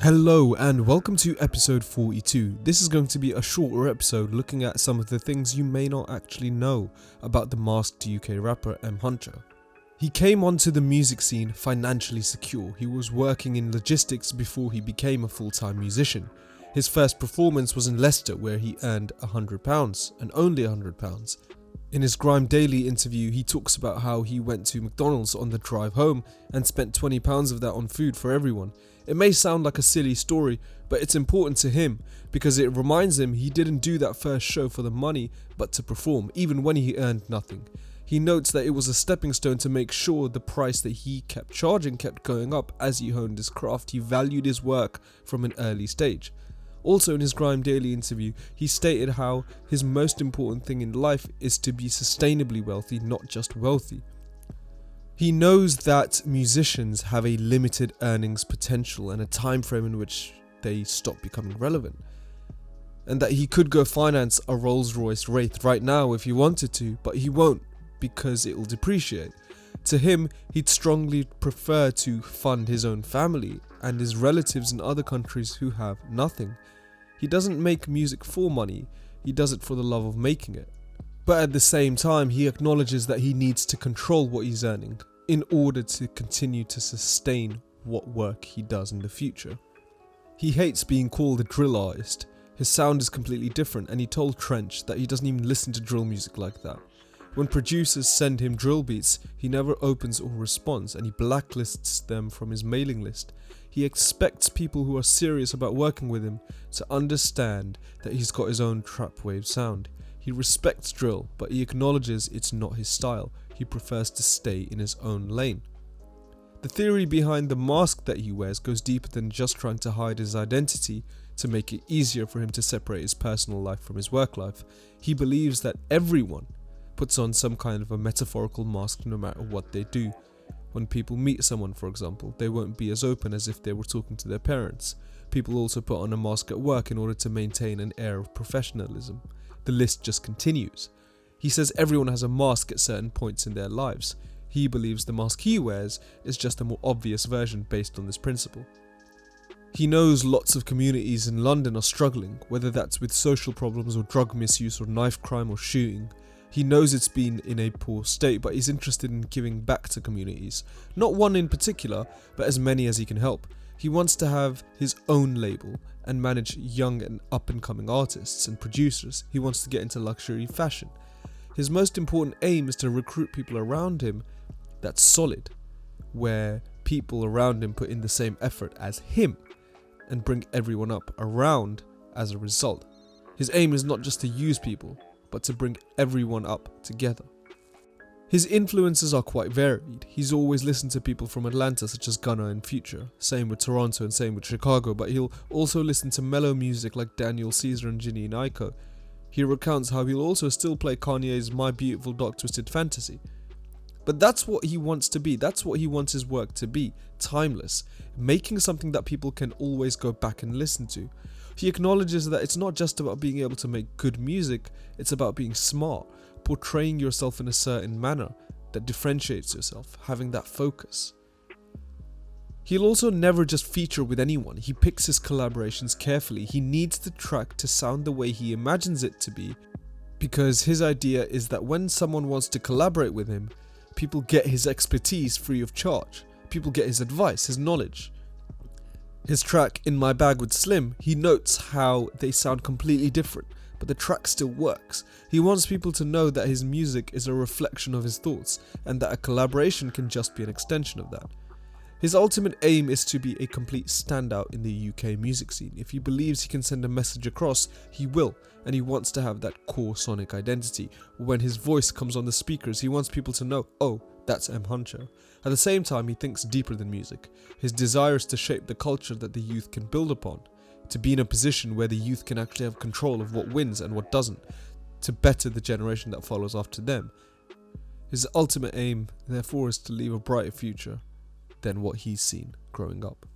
Hello and welcome to episode 42. This is going to be a shorter episode looking at some of the things you may not actually know about the masked UK rapper M Huncho. He came onto the music scene financially secure. He was working in logistics before he became a full-time musician. His first performance was in Leicester where he earned £100 and only £100. In his Grime Daily interview, he talks about how he went to McDonald's on the drive home and spent £20 of that on food for everyone. It may sound like a silly story, but it's important to him because it reminds him he didn't do that first show for the money, but to perform, even when he earned nothing. He notes that it was a stepping stone to make sure the price that he kept charging kept going up as he honed his craft. He valued his work from an early stage. Also in his Grime Daily interview, he stated how his most important thing in life is to be sustainably wealthy, not just wealthy. He knows that musicians have a limited earnings potential and a time frame in which they stop becoming relevant. And that he could go finance a Rolls-Royce Wraith right now if he wanted to, but he won't because it will depreciate. To him, he'd strongly prefer to fund his own family and his relatives in other countries who have nothing. He doesn't make music for money, he does it for the love of making it. But at the same time, he acknowledges that he needs to control what he's earning in order to continue to sustain what work he does in the future. He hates being called a drill artist. His sound is completely different, and he told Trench that he doesn't even listen to drill music like that. When producers send him drill beats, he never opens or responds, and he blacklists them from his mailing list. He expects people who are serious about working with him to understand that he's got his own trap wave sound. He respects drill, but he acknowledges it's not his style. He prefers to stay in his own lane. The theory behind the mask that he wears goes deeper than just trying to hide his identity to make it easier for him to separate his personal life from his work life. He believes that everyone puts on some kind of a metaphorical mask no matter what they do. When people meet someone, for example, they won't be as open as if they were talking to their parents. People also put on a mask at work in order to maintain an air of professionalism. The list just continues. He says everyone has a mask at certain points in their lives. He believes the mask he wears is just a more obvious version based on this principle. He knows lots of communities in London are struggling, whether that's with social problems or drug misuse or knife crime or shooting. He knows it's been in a poor state, but he's interested in giving back to communities. Not one in particular, but as many as he can help. He wants to have his own label and manage young and up-and-coming artists and producers. He wants to get into luxury fashion. His most important aim is to recruit people around him that's solid, where people around him put in the same effort as him and bring everyone up around as a result. His aim is not just to use people, but to bring everyone up together. His influences are quite varied. He's always listened to people from Atlanta such as Gunna and Future, same with Toronto and same with Chicago, but he'll also listen to mellow music like Daniel Caesar and Ginny and Aiko. He recounts how he'll also still play Kanye's My Beautiful Dark Twisted Fantasy. But that's what he wants to be, that's what he wants his work to be, timeless, making something that people can always go back and listen to. He acknowledges that it's not just about being able to make good music, it's about being smart, portraying yourself in a certain manner that differentiates yourself, having that focus. He'll also never just feature with anyone. He picks his collaborations carefully. He needs the track to sound the way he imagines it to be, because his idea is that when someone wants to collaborate with him, people get his expertise free of charge. People get his advice, his knowledge. His track In My Bag with Slim, he notes how they sound completely different, but the track still works. He wants people to know that his music is a reflection of his thoughts, and that a collaboration can just be an extension of that. His ultimate aim is to be a complete standout in the UK music scene. If he believes he can send a message across, he will, and he wants to have that core sonic identity. When his voice comes on the speakers, he wants people to know, oh, that's M Huncho. At the same time, he thinks deeper than music. His desire is to shape the culture that the youth can build upon, to be in a position where the youth can actually have control of what wins and what doesn't, to better the generation that follows after them. His ultimate aim, therefore, is to leave a brighter future than what he's seen growing up.